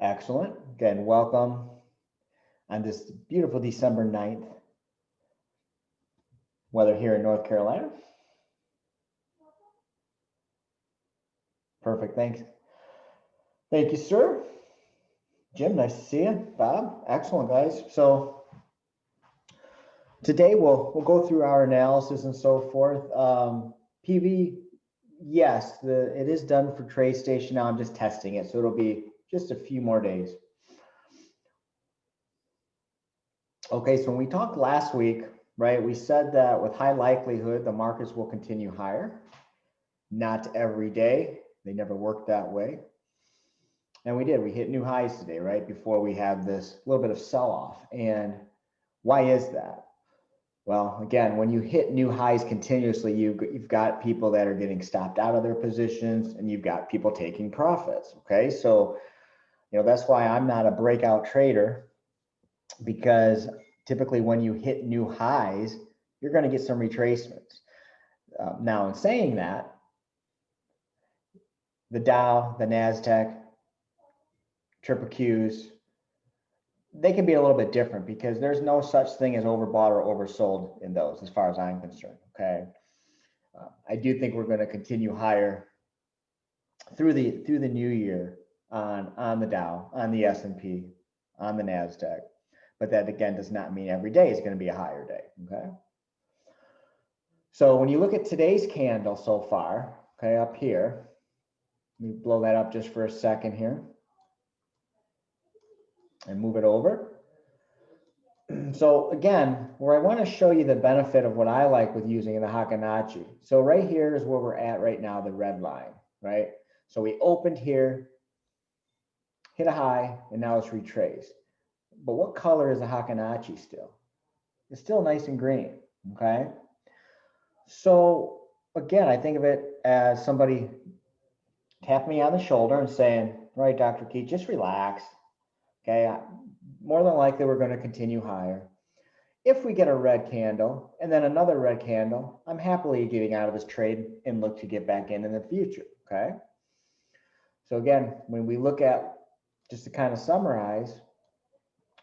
Excellent. Again, welcome on this beautiful December 9th, weather here in North Carolina. Perfect, thanks. Thank you, sir. Jim, nice to see you. Bob, excellent, guys. So today we'll go through our analysis and so forth. PV, yes, it is done for TradeStation now. I'm just testing it, so it'll be just a few more days. Okay, so when we talked last week, right, we said that with high likelihood, the markets will continue higher. Not every day. They never work that way. And we did. We hit new highs today, right, before we had this little bit of sell-off. And why is that? Well, again, when you hit new highs continuously, you've got people that are getting stopped out of their positions, and you've got people taking profits, okay? So, that's why I'm not a breakout trader, because typically when you hit new highs, you're going to get some retracements. Now, in saying that, the Dow, the NASDAQ, triple Qs, they can be a little bit different because there's no such thing as overbought or oversold in those, as far as I'm concerned, okay? I do think we're going to continue higher through the new year on the Dow, on the S&P, on the NASDAQ. But that, again, does not mean every day is going to be a higher day, okay? So when you look at today's candle so far, okay, up here, let me blow that up just for a second here and move it over. So again, where I want to show you the benefit of what I like with using the Heikin-Achi. So right here is where we're at right now, the red line, right? So we opened here, hit a high, and now it's retraced. But what color is the Heikin-Achi still? It's still nice and green, okay? So again, I think of it as somebody tapping me on the shoulder and saying, all right, Dr. Keith, just relax, okay? More than likely, we're going to continue higher. If we get a red candle and then another red candle, I'm happily getting out of this trade and look to get back in the future, okay? So again, when we look at, just to kind of summarize,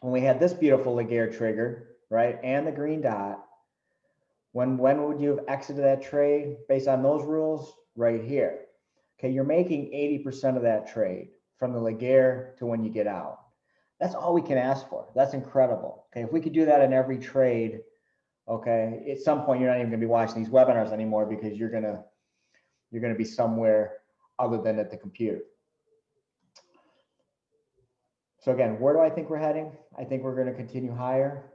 when we had this beautiful Laguerre trigger, right, and the green dot, when would you have exited that trade based on those rules? Right here. Okay, you're making 80% of that trade from the Laguerre to when you get out. That's all we can ask for. That's incredible. Okay, if we could do that in every trade, okay, at some point you're not even gonna be watching these webinars anymore because you're gonna be somewhere other than at the computer. So again, where do I think we're heading? I think we're gonna continue higher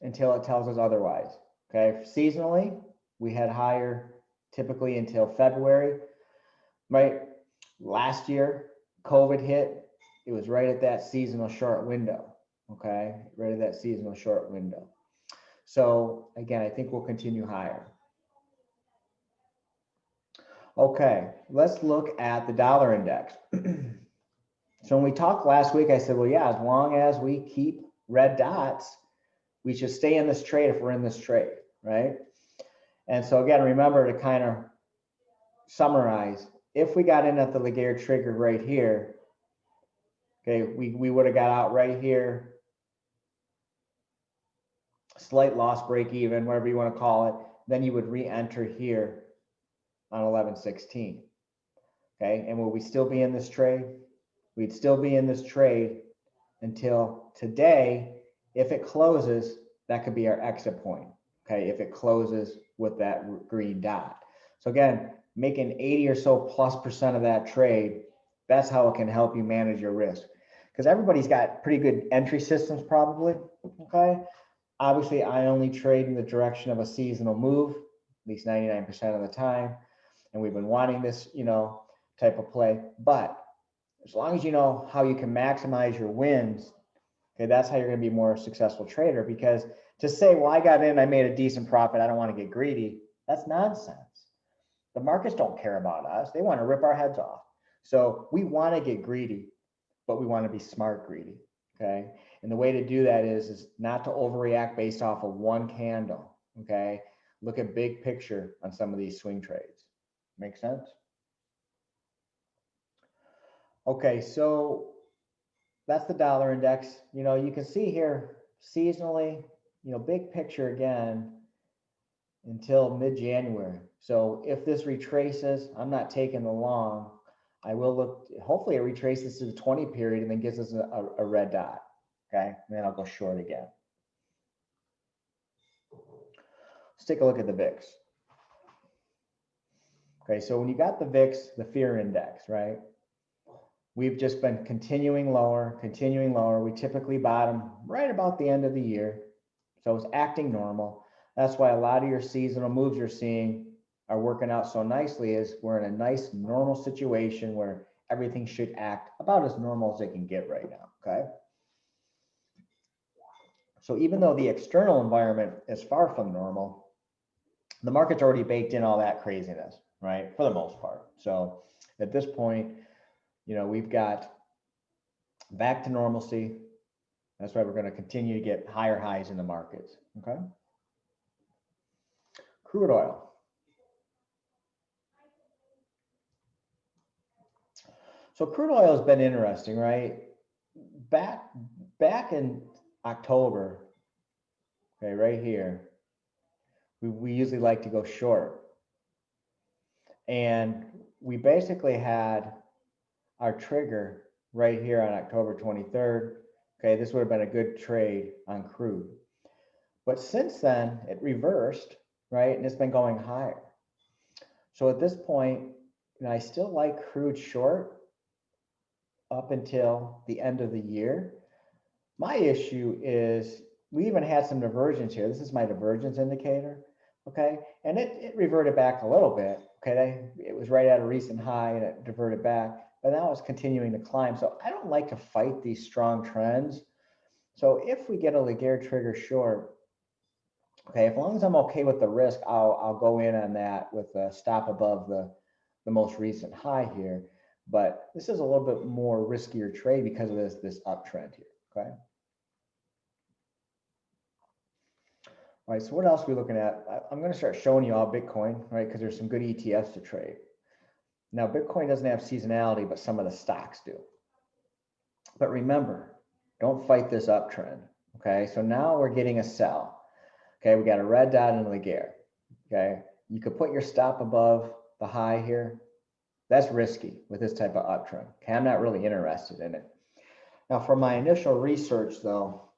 until it tells us otherwise. Okay, seasonally, we head higher typically until February, right? Last year, COVID hit. It was right at that seasonal short window, okay? Right at that seasonal short window. So again, I think we'll continue higher. Okay, let's look at the dollar index. So when we talked last week, I said, well, yeah, as long as we keep red dots, we should stay in this trade if we're in this trade, right? And so again, remember to kind of summarize, if we got in at the Laguerre trigger right here, okay, we would have got out right here, slight loss break even, whatever you want to call it, then you would re-enter here on 11/16. Okay, and will we still be in this trade? We'd still be in this trade until today. If it closes, that could be our exit point. Okay, if it closes with that green dot. So again, making 80 or so plus% of that trade, that's how it can help you manage your risk. Because everybody's got pretty good entry systems probably, okay? Obviously, I only trade in the direction of a seasonal move, at least 99% of the time. And we've been wanting this, type of play. But as long as you know how you can maximize your wins, okay, that's how you're going to be a more successful trader. Because to say, well, I got in, I made a decent profit, I don't want to get greedy, that's nonsense. The markets don't care about us. They want to rip our heads off. So we want to get greedy, but we want to be smart greedy, okay? And the way to do that is not to overreact based off of one candle, okay? Look at big picture on some of these swing trades. Make sense? Okay, so that's the dollar index. You know, you can see here seasonally, you know, big picture again until mid-January. So if this retraces, I'm not taking the long. I will look, hopefully it retraces to the 20 period and then gives us a red dot. Okay, and then I'll go short again. Let's take a look at the VIX. Okay, so when you got the VIX, the fear index, right? We've just been continuing lower, continuing lower. We typically bottom right about the end of the year. So it's acting normal. That's why a lot of your seasonal moves you're seeing are working out so nicely, is we're in a nice normal situation where everything should act about as normal as it can get right now, okay? So even though the external environment is far from normal, the market's already baked in all that craziness, right? For the most part. So at this point, you know, we've got back to normalcy. That's why we're going to continue to get higher highs in the markets, okay? Crude oil. So crude oil has been interesting, right? Back in October, okay, right here, we usually like to go short. And we basically had our trigger right here on October 23rd. Okay, this would have been a good trade on crude. But since then, it reversed, right? And it's been going higher. So at this point, you know, I still like crude short up until the end of the year. My issue is we even had some divergence here. This is my divergence indicator, okay? And it reverted back a little bit, okay? It was right at a recent high and it diverted back, but now it's continuing to climb. So I don't like to fight these strong trends. So if we get a Lagarde trigger short, okay, as long as I'm okay with the risk, I'll go in on that with a stop above the most recent high here. But this is a little bit more riskier trade because of this uptrend here, okay? All right, so what else are we looking at? I'm going to start showing you all Bitcoin, right? Because there's some good ETFs to trade. Now, Bitcoin doesn't have seasonality, but some of the stocks do. But remember, don't fight this uptrend, okay? So now we're getting a sell. Okay, we got a red dot and a Lagarde, okay? You could put your stop above the high here. That's risky with this type of uptrend. Okay, I'm not really interested in it. Now, for my initial research, though,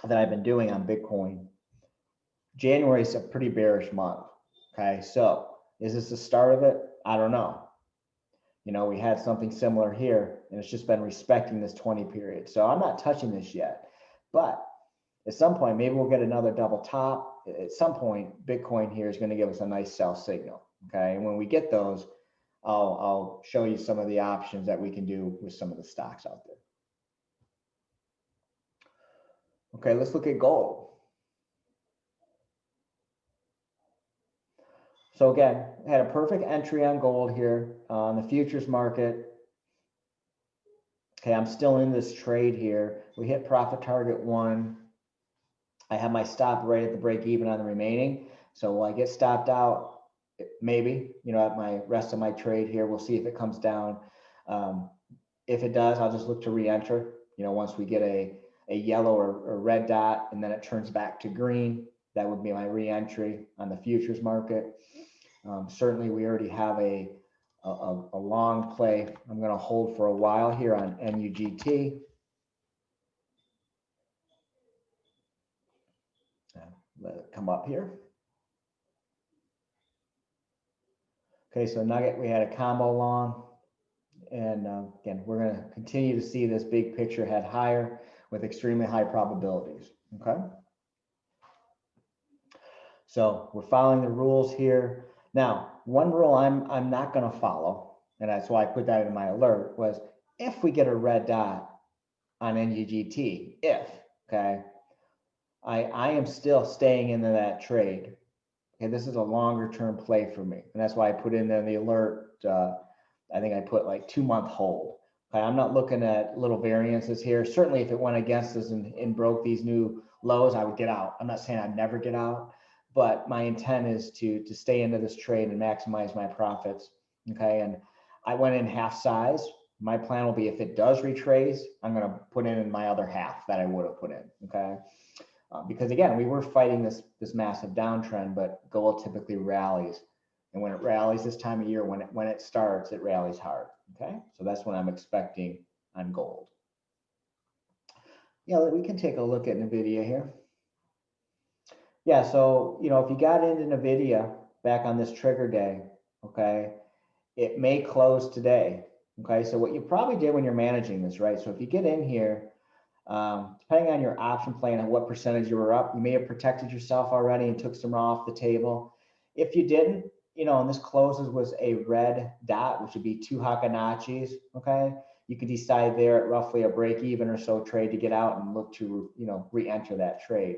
that I've been doing on Bitcoin, January is a pretty bearish month. Okay, so is this the start of it? I don't know. You know, we had something similar here, and it's just been respecting this 20 period. So I'm not touching this yet. But at some point, maybe we'll get another double top. At some point, Bitcoin here is going to give us a nice sell signal. Okay, and when we get those, I'll show you some of the options that we can do with some of the stocks out there. Okay, let's look at gold. So again, had a perfect entry on gold here on the futures market. Okay, I'm still in this trade here. We hit profit target 1. I have my stop right at the break even on the remaining. So will I get stopped out? Maybe, you know, at my rest of my trade here. We'll see if it comes down. If it does, I'll just look to re-enter. You know, once we get a yellow or red dot and then it turns back to green, that would be my re-entry on the futures market. Certainly, we already have a long play. I'm going to hold for a while here on NUGT. Let it come up here. Okay, so Nugget, we had a combo long. And again, we're going to continue to see this big picture head higher with extremely high probabilities. Okay. So we're following the rules here. Now, one rule I'm not going to follow, and that's why I put that in my alert, was if we get a red dot on NUGT, okay, I am still staying into that trade. Okay, this is a longer term play for me. And that's why I put in there the alert. I think I put like 2-month hold. Okay, I'm not looking at little variances here. Certainly if it went against us and broke these new lows, I would get out. I'm not saying I'd never get out, but my intent is to stay into this trade and maximize my profits. Okay, and I went in half size. My plan will be if it does retrace, I'm going to put in my other half that I would have put in. Okay. Because again, we were fighting this massive downtrend, but gold typically rallies. And when it rallies this time of year, when it starts, it rallies hard. Okay. So that's what I'm expecting on gold. Yeah, we can take a look at NVIDIA here. Yeah, so, if you got into NVIDIA back on this trigger day, okay, it may close today. Okay, so what you probably did when you're managing this, right? So if you get in here, depending on your option plan and what percentage you were up, you may have protected yourself already and took some off the table. If you didn't, and this closes was a red dot, which would be 2 Hakanachis, okay? You could decide there at roughly a break even or so trade to get out and look to, re-enter that trade.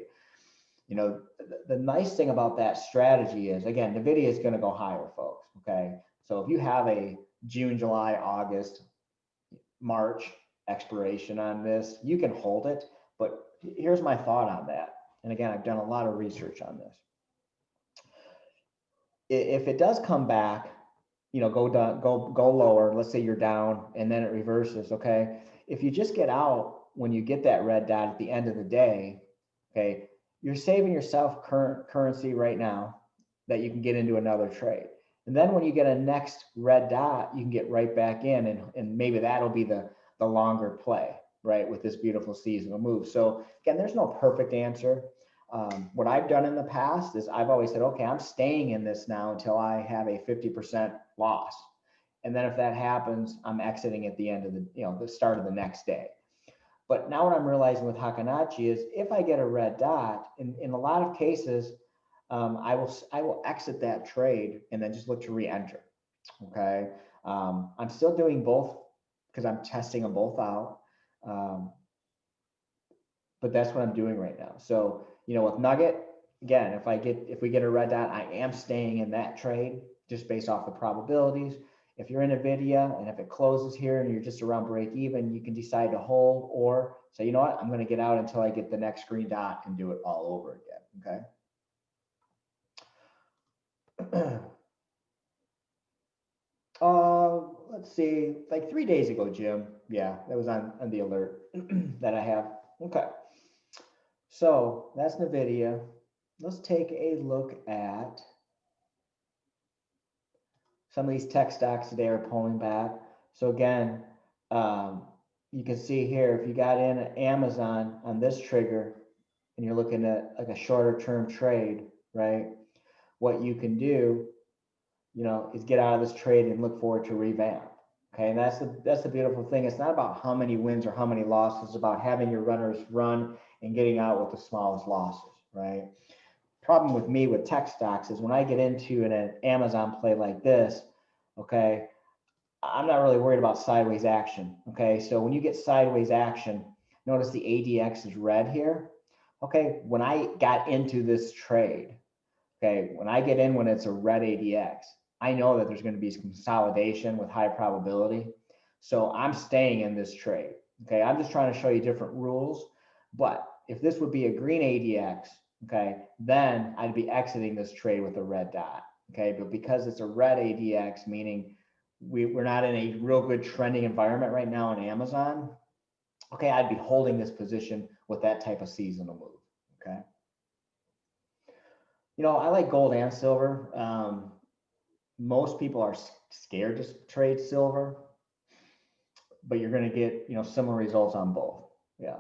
The nice thing about that strategy is, again, NVIDIA is going to go higher, folks, okay? So if you have a June, July, August, March expiration on this, you can hold it. But here's my thought on that. And again, I've done a lot of research on this. If it does come back, go down, go lower, let's say you're down and then it reverses, okay? If you just get out when you get that red dot at the end of the day, okay, you're saving yourself current currency right now that you can get into another trade. And then when you get a next red dot, you can get right back in and maybe that'll be the longer play, right, with this beautiful seasonal move. So again, there's no perfect answer. What I've done in the past is I've always said, okay, I'm staying in this now until I have a 50% loss. And then if that happens, I'm exiting at the end of the start of the next day. But now what I'm realizing with Hakanachi is if I get a red dot, in a lot of cases, I will exit that trade and then just look to re-enter. Okay. I'm still doing both because I'm testing them both out. But that's what I'm doing right now. So, with Nugget, again, if we get a red dot, I am staying in that trade just based off the probabilities. If you're in NVIDIA and if it closes here and you're just around break even, you can decide to hold or say, you know what, I'm going to get out until I get the next green dot and do it all over again. Okay. Let's see, like 3 days ago, Jim. Yeah, that was on the alert that I have. Okay. So that's NVIDIA. Let's take a look at some of these tech stocks today are pulling back. So again, you can see here, if you got in Amazon on this trigger and you're looking at like a shorter term trade, right? What you can do, is get out of this trade and look forward to revamp. Okay, and that's the beautiful thing. It's not about how many wins or how many losses. It's about having your runners run and getting out with the smallest losses, right? Problem with me with tech stocks is when I get into an Amazon play like this, okay, I'm not really worried about sideways action. Okay, so when you get sideways action, notice the ADX is red here. Okay, when I got into this trade, okay, when I get in when it's a red ADX, I know that there's going to be some consolidation with high probability. So I'm staying in this trade. Okay, I'm just trying to show you different rules. But if this would be a green ADX, okay, then I'd be exiting this trade with a red dot. Okay, but because it's a red ADX, meaning we're not in a real good trending environment right now on Amazon, okay, I'd be holding this position with that type of seasonal move. Okay. I like gold and silver. Most people are scared to trade silver, but you're going to get, similar results on both. Yeah.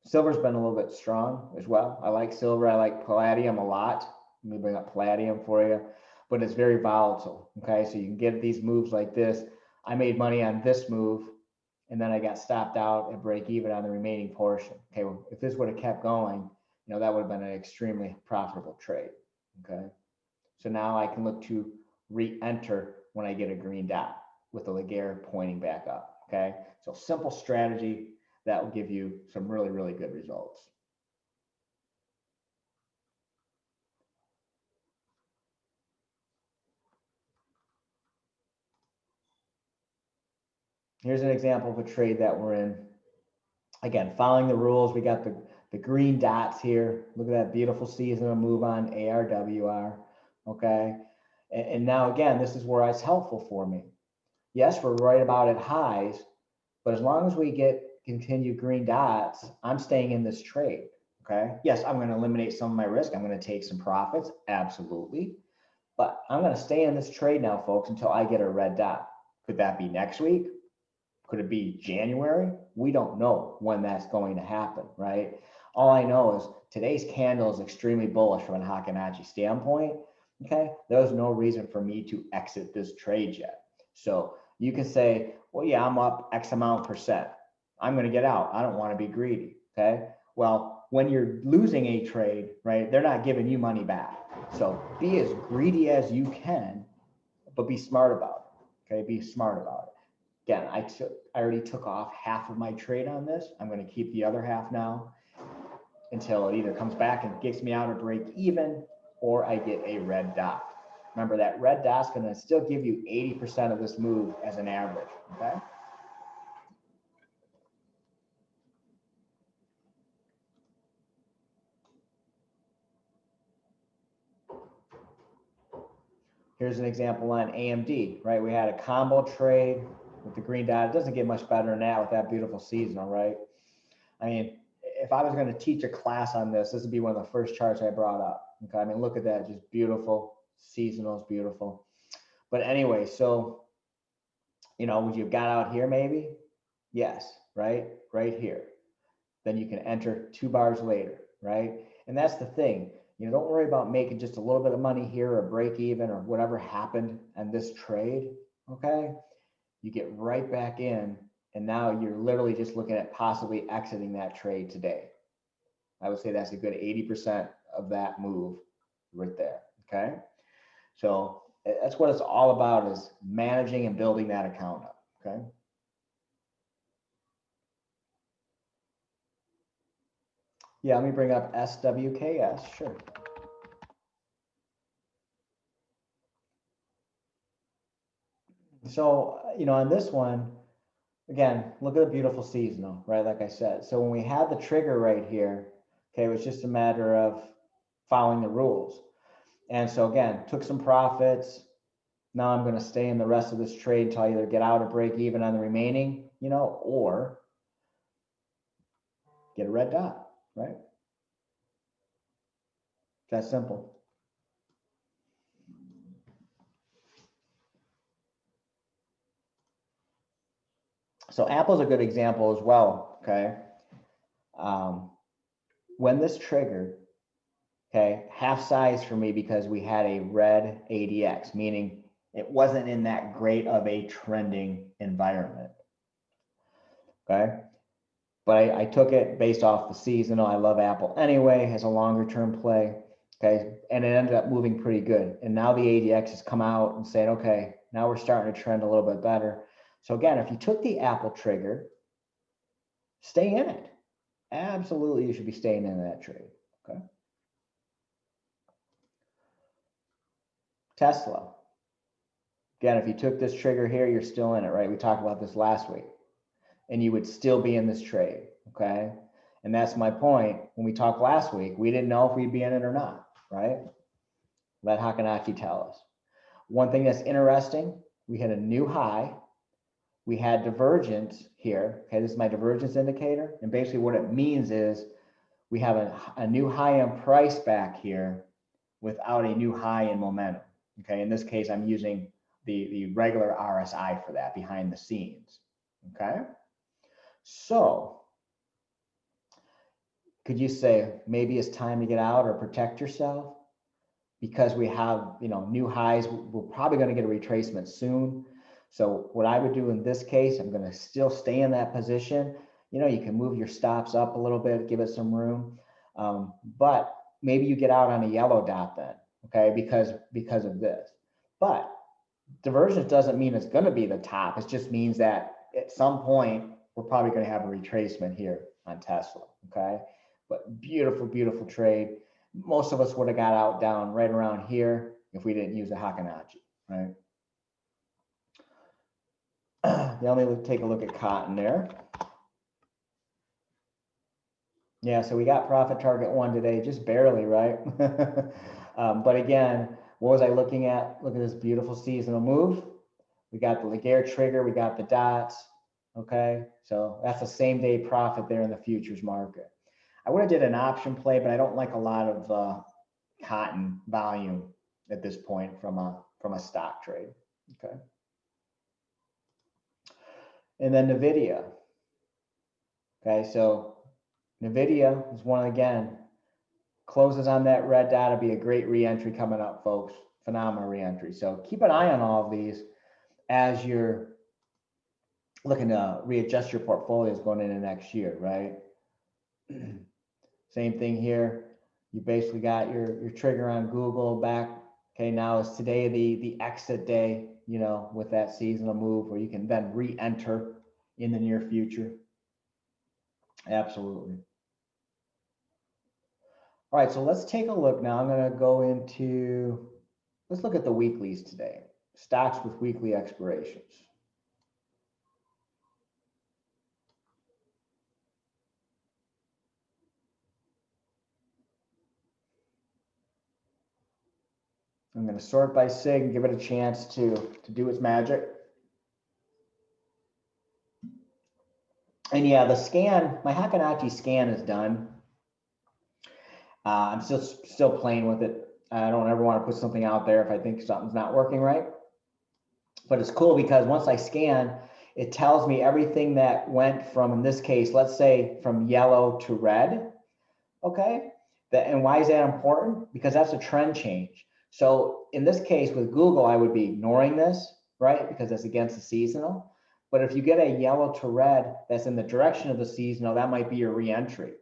Silver's been a little bit strong as well. I like silver. I like palladium a lot. Let me bring up palladium for you, but it's very volatile. Okay. So you can get these moves like this. I made money on this move and then I got stopped out at break even on the remaining portion. Okay. Well, if this would have kept going, that would have been an extremely profitable trade. Okay. So now I can look to re-enter when I get a green dot with the Laguerre pointing back up. Okay. So simple strategy that will give you some really, really good results. Here's an example of a trade that we're in. Again, following the rules, we got the green dots here. Look at that beautiful seasonal move on ARWR. Okay. And now again, this is where it's helpful for me. Yes, we're right about at highs, But as long as we get continued green dots, I'm staying in this trade. Okay. Yes, I'm going to eliminate some of my risk. I'm going to take some profits. Absolutely. But I'm going to stay in this trade now, folks, until I get a red dot. Could that be next week? Could it be January? We don't know when that's going to happen, right? All I know is today's candle is extremely bullish from a Heikin-Achi standpoint. Okay, there's no reason for me to exit this trade yet. So you can say, well, yeah, I'm up X amount percent. I'm going to get out. I don't want to be greedy. Okay, well, when you're losing a trade, right, they're not giving you money back. So be as greedy as you can, but be smart about it. Okay, be smart about it. Again, I already took off half of my trade on this. I'm going to keep the other half now until it either comes back and gets me out or break even, or I get a red dot. Remember, that red dot's going to still give you 80% of this move as an average, okay? Here's an example on AMD, right? We had a combo trade with the green dot. It doesn't get much better than that with that beautiful seasonal, right? I mean, if I was going to teach a class on this, this would be one of the first charts I brought up. Okay, I mean, look at that, just beautiful. Seasonal is beautiful. But anyway, so, you know, would you have got out here maybe? Yes, right? Right here. Then you can enter 2 bars later, right? And that's the thing. You know, don't worry about making just a little bit of money here or break even or whatever happened on this trade, okay? You get right back in, and now you're literally just looking at possibly exiting that trade today. I would say that's a good 80% of that move right there, okay? So that's what it's all about, is managing and building that account up, okay? Yeah, let me bring up SWKS, sure. So, you know, on this one, again, look at the beautiful seasonal, right? Like I said. So when we had the trigger right here, okay, it was just a matter of following the rules. And so again, took some profits. Now I'm going to stay in the rest of this trade until I either get out or break even on the remaining, you know, or get a red dot, right? That simple. So Apple's a good example as well, okay? When this triggered, okay, half size for me because we had a red ADX, meaning it wasn't in that great of a trending environment, okay? But I took it based off the seasonal. I love Apple anyway, as a longer term play, okay? And it ended up moving pretty good. And now the ADX has come out and said, okay, now we're starting to trend a little bit better. So again, if you took the Apple trigger, stay in it. Absolutely, you should be staying in that trade, okay? Tesla. Again, if you took this trigger here, you're still in it, right? We talked about this last week. And you would still be in this trade, okay? And that's my point. When we talked last week, we didn't know if we'd be in it or not, right? Let Heikin-Achi tell us. One thing that's interesting, we had a new high. We had divergence here, okay? This is my divergence indicator. And basically what it means is we have a new high in price back here without a new high in momentum, okay? In this case, I'm using the regular RSI for that behind the scenes, okay? So could you say maybe it's time to get out or protect yourself? Because we have, you know, new highs, we're probably going to get a retracement soon. So what I would do in this case, I'm going to still stay in that position. You know, you can move your stops up a little bit, give it some room. But maybe you get out on a yellow dot then, okay, because of this. But divergence doesn't mean it's going to be the top. It just means that at some point, we're probably going to have a retracement here on Tesla, okay? But beautiful, beautiful trade. Most of us would have got out down right around here if we didn't use a Heikin-Achi, right? Now let me take a look at cotton there. Yeah, so we got profit target 1 today, just barely, right? But again, what was I looking at? Look at this beautiful seasonal move. We got the Laguerre trigger, we got the dots. Okay, so that's a same day profit there in the futures market. I would have did an option play, but I don't like a lot of cotton volume at this point from a stock trade. Okay, and then Nvidia. Okay, so Nvidia is one again, closes on that red dot. It'll be a great re-entry coming up, folks. Phenomenal re-entry. So keep an eye on all of these as you're looking to readjust your portfolios going into next year, right? Same thing here. You basically got your trigger on Google back. Okay, now is today the exit day, you know, with that seasonal move where you can then re-enter in the near future. Absolutely. All right, so let's take a look now. I'm going to go into, let's look at the weeklies today. Stocks with weekly expirations. I'm going to sort by SIG and give it a chance to do its magic. And yeah, the scan, my Hackenacci scan is done. I'm still playing with it. I don't ever want to put something out there if I think something's not working right. But it's cool because once I scan, it tells me everything that went from, in this case, let's say from yellow to red. Okay. And why is that important? Because that's a trend change. So in this case with Google, I would be ignoring this, right? Because that's against the seasonal. But if you get a yellow to red that's in the direction of the seasonal, that might be your re-entry.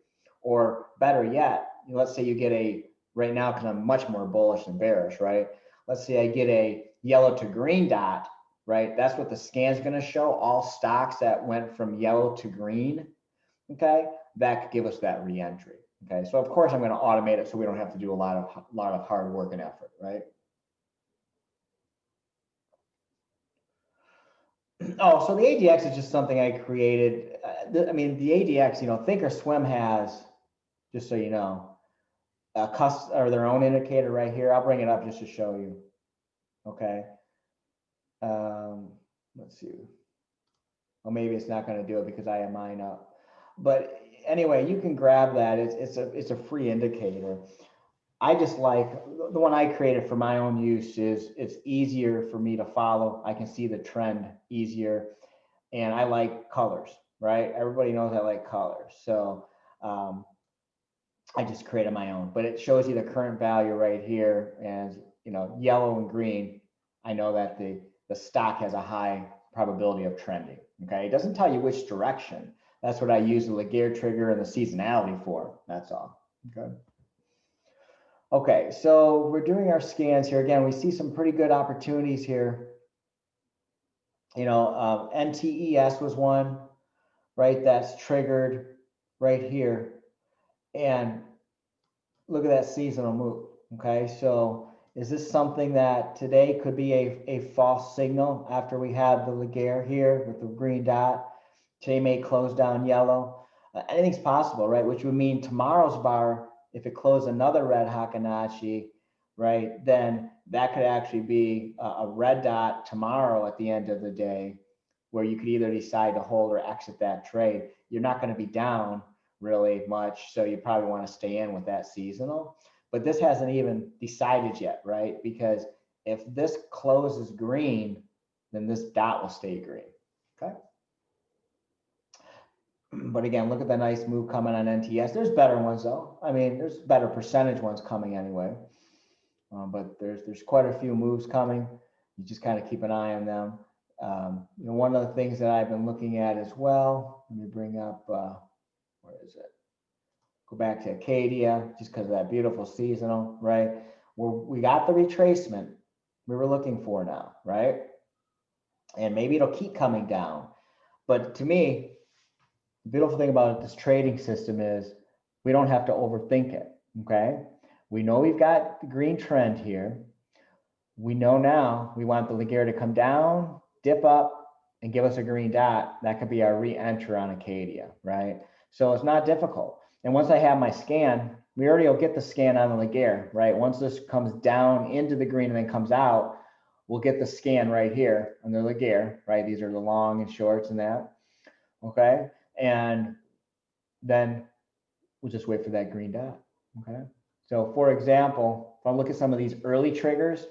Or better yet, let's say you get a, right now, because I'm much more bullish than bearish, right? Let's say I get a yellow to green dot, right? That's what the scan's going to show, all stocks that went from yellow to green, okay? That could give us that re-entry. Okay, so of course I'm going to automate it so we don't have to do a lot of hard work and effort, right? Oh, so the ADX is just something I created. I mean, the ADX, you know, Thinkorswim has, just so you know, or their own indicator right here. I'll bring it up just to show you. Okay. Let's see. Well, maybe it's not going to do it because I have mine up. But anyway, you can grab that. It's a free indicator. I just like the one I created for my own use is it's easier for me to follow. I can see the trend easier, and I like colors, right? Everybody knows I like colors. So I just created my own, but it shows you the current value right here, and you know, yellow and green. I know that the stock has a high probability of trending. Okay, it doesn't tell you which direction. That's what I use the Laguerre trigger and the seasonality for. That's all. Okay. Okay, so we're doing our scans here. Again, we see some pretty good opportunities here. You know, NTES was one, right? That's triggered right here. And look at that seasonal move. Okay, so is this something that today could be a false signal after we have the Laguerre here with the green dot? Today may close down yellow. Anything's possible, right? Which would mean tomorrow's bar, if it closed another red Hackenacci, right, then that could actually be a red dot tomorrow at the end of the day, where you could either decide to hold or exit that trade. You're not going to be down really much, so you probably want to stay in with that seasonal. But this hasn't even decided yet, right? Because if this closes green, then this dot will stay green. Okay. But again, look at the nice move coming on NTS. There's better ones though. I mean, there's better percentage ones coming anyway. But there's quite a few moves coming. You just kind of keep an eye on them. You know, one of the things that I've been looking at as well. Let me bring up where is it? Go back to Acadia, just because of that beautiful seasonal, right? We got the retracement we were looking for now, right? And maybe it'll keep coming down. But to me, the beautiful thing about this trading system is we don't have to overthink it, okay? We know we've got the green trend here. We know now we want the Laguerre to come down, dip up, and give us a green dot. That could be our re-enter on Acadia, right? So it's not difficult. And once I have my scan, we already will get the scan on the Laguerre, right? Once this comes down into the green and then comes out, we'll get the scan right here on the Laguerre, right? These are the long and shorts and that. okay? And then we'll just wait for that green dot, okay? So for example, if I look at some of these early triggers,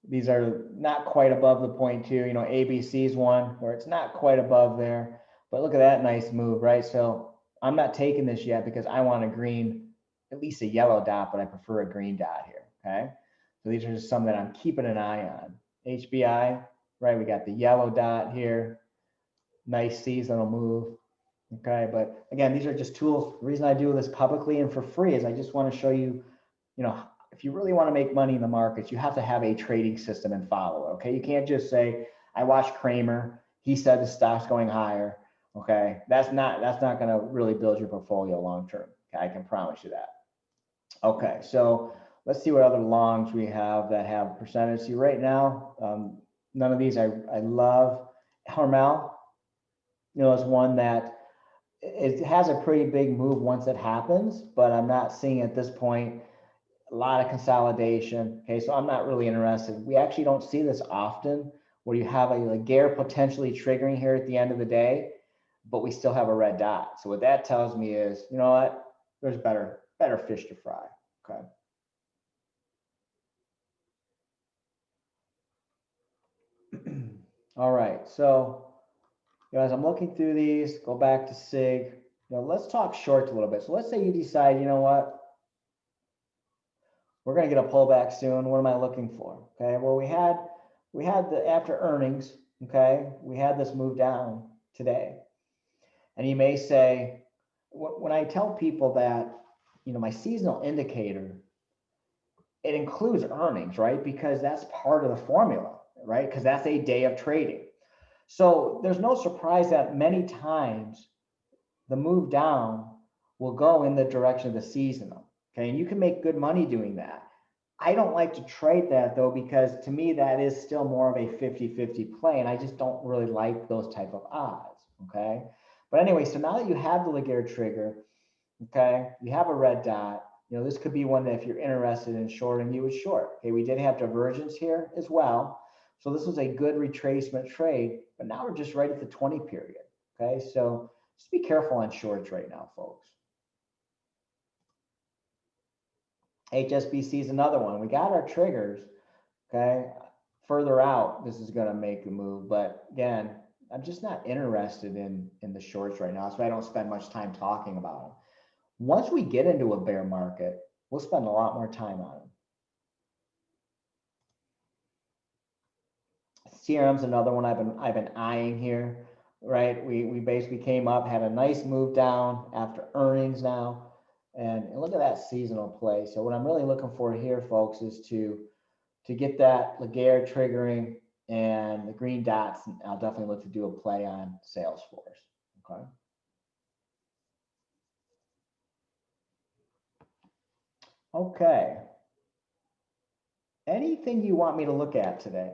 these are not quite above the 0.2, you know, ABC's one where it's not quite above there, but look at that nice move, right? So I'm not taking this yet because I want a green, at least a yellow dot, but I prefer a green dot here, okay? So these are just some that I'm keeping an eye on. HBI, right? We got the yellow dot here, nice seasonal move, okay? But again, these are just tools. The reason I do this publicly and for free is I just want to show you, you know, if you really want to make money in the markets, you have to have a trading system and follow, okay? You can't just say, I watched Kramer, he said the stock's going higher, okay? That's not going to really build your portfolio long term, okay? I can promise you that. Okay, so let's see what other longs we have that have percentage. See, right now, none of these I love. Hormel, you know, is one that it has a pretty big move once it happens, but I'm not seeing at this point a lot of consolidation. Okay, so I'm not really interested. We actually don't see this often where you have a Laguerre potentially triggering here at the end of the day, but we still have a red dot. So what that tells me is, you know what, there's better fish to fry. Okay. All right, so you know, as I'm looking through these, go back to SIG. You know, let's talk shorts a little bit. So let's say you decide, you know what, we're going to get a pullback soon. What am I looking for? Okay, well, we had the after earnings. Okay, we had this move down today, and you may say, when I tell people that, you know, my seasonal indicator, it includes earnings, right? Because that's part of the formula, right? Because that's a day of trading. So there's no surprise that many times the move down will go in the direction of the seasonal. Okay, and you can make good money doing that. I don't like to trade that though, because to me that is still more of a 50-50 play, and I just don't really like those type of odds. Okay, but anyway, so now that you have the Laguerre trigger, okay, you have a red dot. You know, this could be one that if you're interested in shorting, you would short. Okay, we did have divergence here as well. So this was a good retracement trade, but now we're just right at the 20 period. Okay, so just be careful on shorts right now, folks. HSBC is another one. We got our triggers, okay? Further out, this is gonna make a move, but again, I'm just not interested in the shorts right now, so I don't spend much time talking about them. Once we get into a bear market, we'll spend a lot more time on them. CRM's another one I've been eyeing here, right? We basically came up, had a nice move down after earnings now, and look at that seasonal play. So what I'm really looking for here, folks, is to get that Laguerre triggering and the green dots. And I'll definitely look to do a play on Salesforce. Okay. Okay. Anything you want me to look at today?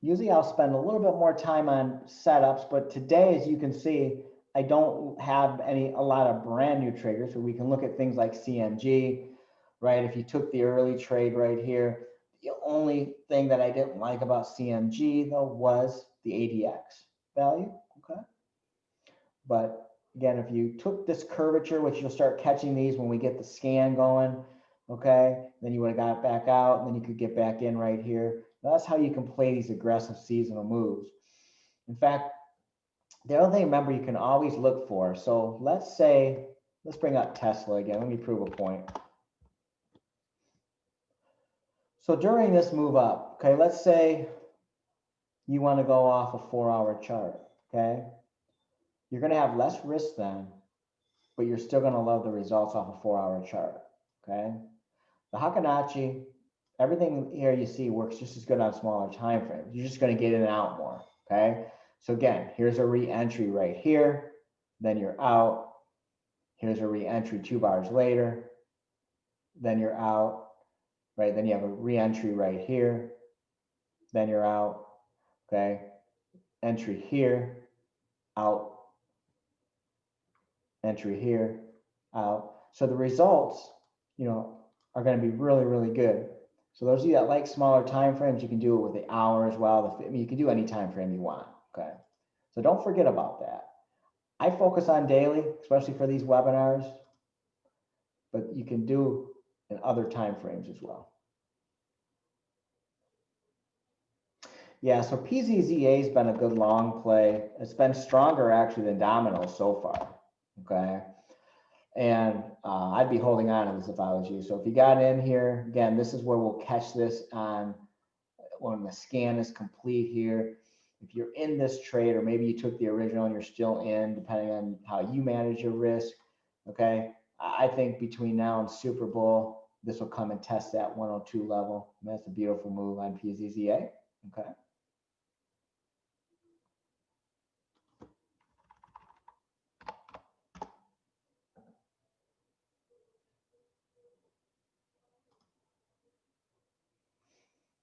Usually I'll spend a little bit more time on setups, but today, as you can see, I don't have a lot of brand new triggers. So we can look at things like CMG, right? If you took the early trade right here, the only thing that I didn't like about CMG though was the ADX value, okay? But again, if you took this curvature, which you'll start catching these when we get the scan going, okay, then you would have got back out, and then you could get back in right here. That's how you can play these aggressive seasonal moves. In fact, the other thing, remember, you can always look for. So let's bring up Tesla again. Let me prove a point. So during this move up, okay, let's say you want to go off a 4-hour chart, okay? You're going to have less risk then, but you're still going to love the results off a 4-hour chart, okay? The Heikin-Achi, everything here you see works just as good on smaller time frames. You're just going to get in and out more, okay? So again, here's a re-entry right here, then you're out. Here's a re-entry 2 bars later, then you're out, right? Then you have a re-entry right here, then you're out, okay? Entry here, out, entry here, out. So the results, you know, are going to be really, really good. So those of you that like smaller time frames, you can do it with the hour as well. I mean, you can do any time frame you want, okay? So don't forget about that. I focus on daily, especially for these webinars, but you can do in other time frames as well. Yeah, so PZZA has been a good long play. It's been stronger actually than Domino's so far, okay? And I'd be holding on to this if I was you. So if you got in here, again, this is where we'll catch this on when the scan is complete here. If you're in this trade, or maybe you took the original and you're still in, depending on how you manage your risk, okay? I think between now and Super Bowl, this will come and test that 102 level. And that's a beautiful move on PZZA, okay?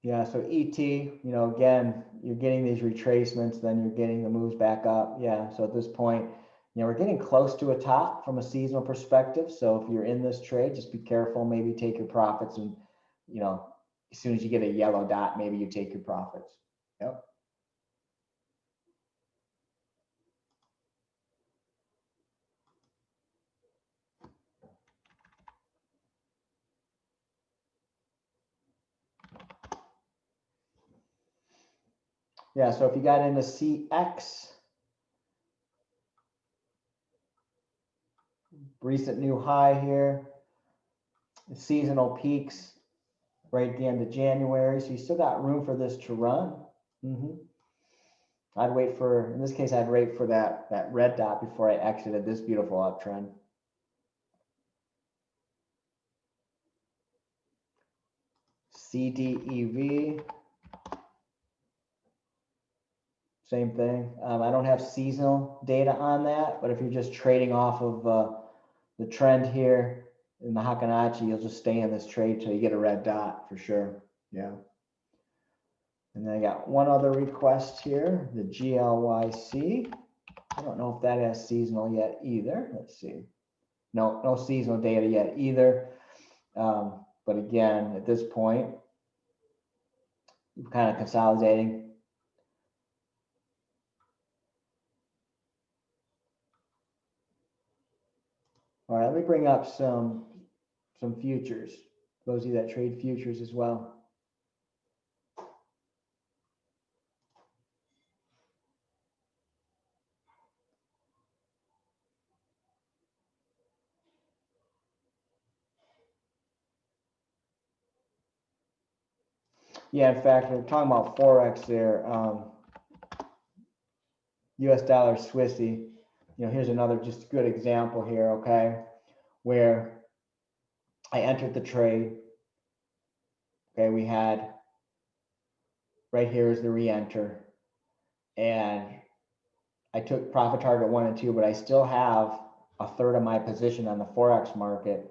Yeah, so ET, again, you're getting these retracements, then you're getting the moves back up. Yeah, so at this point, we're getting close to a top from a seasonal perspective. So if you're in this trade, just be careful, maybe take your profits and, as soon as you get a yellow dot, maybe you take your profits. Yep. Yeah, so if you got into CX, recent new high here, seasonal peaks right at the end of January. So you still got room for this to run. I'd wait for, in this case, I'd wait for that red dot before I exited this beautiful uptrend. CDEV, same thing. I don't have seasonal data on that, but if you're just trading off of the trend here in the Heikin-Achi, you'll just stay in this trade till you get a red dot for sure. Yeah. And then I got one other request here, the GLYC. I don't know if that has seasonal yet either. Let's see. No seasonal data yet either. But again, at this point, we're kind of consolidating. All right, let me bring up some futures. Those of you that trade futures as well. Yeah, in fact, we're talking about Forex there. US dollar Swissy. Here's another just good example here, okay, where I entered the trade. Okay, we had right here is the re-enter, and I took profit target 1 and 2, but I still have a third of my position on the Forex market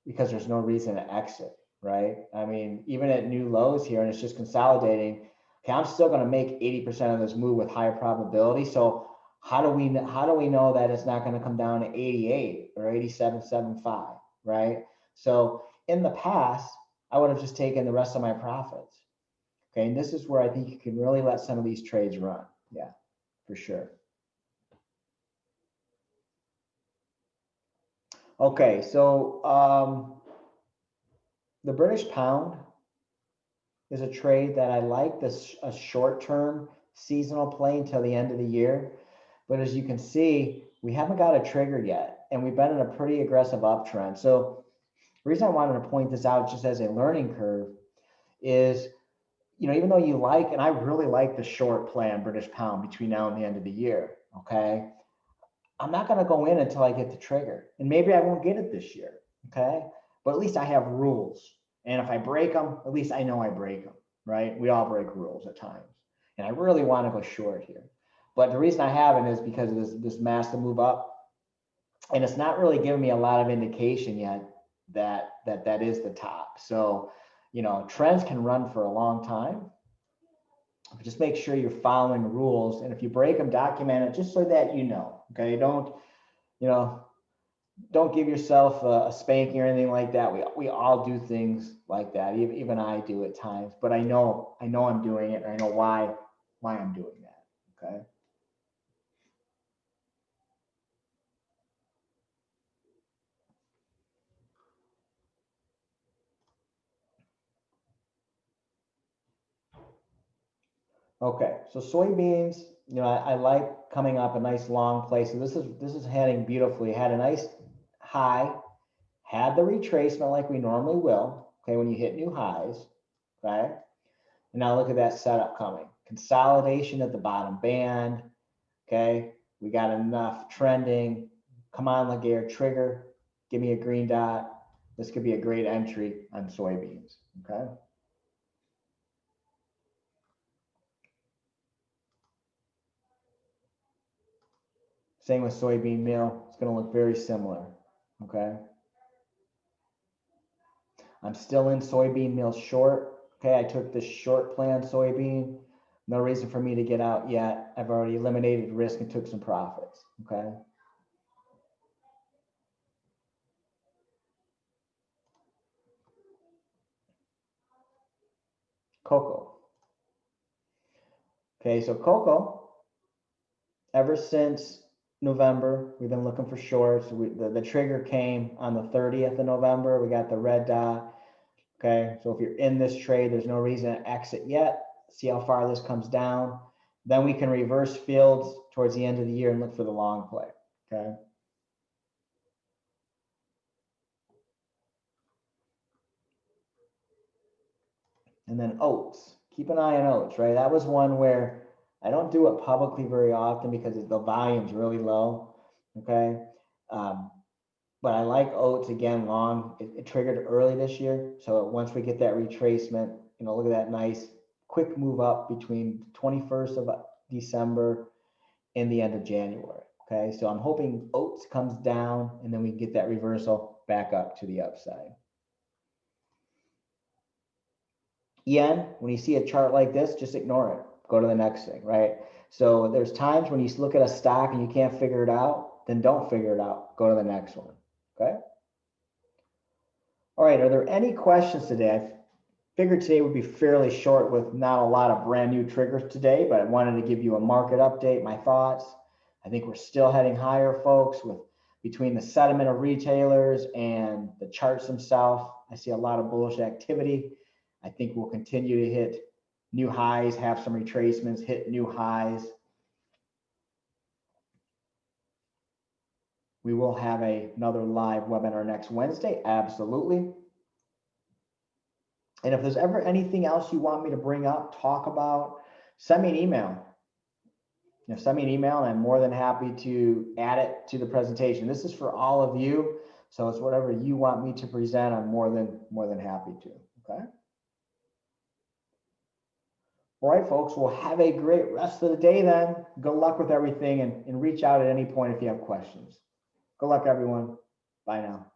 because there's no reason to exit, right? I mean, even at new lows here, and it's just consolidating. Okay, I'm still going to make 80% of this move with higher probability. So how do we know that it's not going to come down to 88 or 87.75, right? So in the past, I would have just taken the rest of my profits. Okay, and this is where I think you can really let some of these trades run. Yeah, for sure. Okay, so the British pound is a trade that I like. This a short-term seasonal play until the end of the year. But as you can see, we haven't got a trigger yet, and we've been in a pretty aggressive uptrend. So the reason I wanted to point this out just as a learning curve is, even though you like, and I really like the short play on British pound between now and the end of the year, okay? I'm not going to go in until I get the trigger. And maybe I won't get it this year, okay? But at least I have rules. And if I break them, at least I know I break them, right? We all break rules at times. And I really want to go short here. But the reason I haven't is because of this massive move up. And it's not really giving me a lot of indication yet that is the top. So, trends can run for a long time. Just make sure you're following the rules. And if you break them, document it just so that you know, okay? Don't, don't give yourself a spanking or anything like that. We all do things like that. Even I do at times, but I know I'm doing it, and I know why I'm doing that. Okay. Okay, so soybeans, I like coming up a nice long play. So this is heading beautifully. Had a nice high, had the retracement like we normally will. Okay, when you hit new highs. Okay, and now look at that setup coming. Consolidation at the bottom band. Okay, we got enough trending. Come on, Laguerre, trigger. Give me a green dot. This could be a great entry on soybeans. Okay. Same with soybean meal. It's going to look very similar. Okay. I'm still in soybean meal short. Okay. I took this short plan soybean. No reason for me to get out yet. I've already eliminated risk and took some profits. Okay. Cocoa. Okay. So cocoa, ever since November, we've been looking for shorts. The trigger came on the 30th of November. We got the red dot. Okay, so if you're in this trade, there's no reason to exit yet. See how far this comes down. Then we can reverse fields towards the end of the year and look for the long play. Okay. And then oats. Keep an eye on oats, right? That was one where I don't do it publicly very often because the volume's really low. Okay. Um, but I like oats again long. It triggered early this year. So once we get that retracement, look at that nice quick move up between 21st of December and the end of January. Okay. So I'm hoping oats comes down and then we get that reversal back up to the upside. Yen, when you see a chart like this, just ignore it. Go to the next thing, right? So there's times when you look at a stock and you can't figure it out, then don't figure it out. Go to the next one. Okay. All right. Are there any questions today? I figured today would be fairly short with not a lot of brand new triggers today, but I wanted to give you a market update, my thoughts. I think we're still heading higher, folks, with between the sentiment of retailers and the charts themselves. I see a lot of bullish activity. I think we'll continue to hit new highs, have some retracements, hit new highs. We will have another live webinar next Wednesday, absolutely. And if there's ever anything else you want me to bring up, talk about, send me an email. Send me an email and I'm more than happy to add it to the presentation. This is for all of you. So it's whatever you want me to present, I'm more than happy to. Okay. All right, folks, well, have a great rest of the day then. Good luck with everything and reach out at any point if you have questions. Good luck, everyone. Bye now.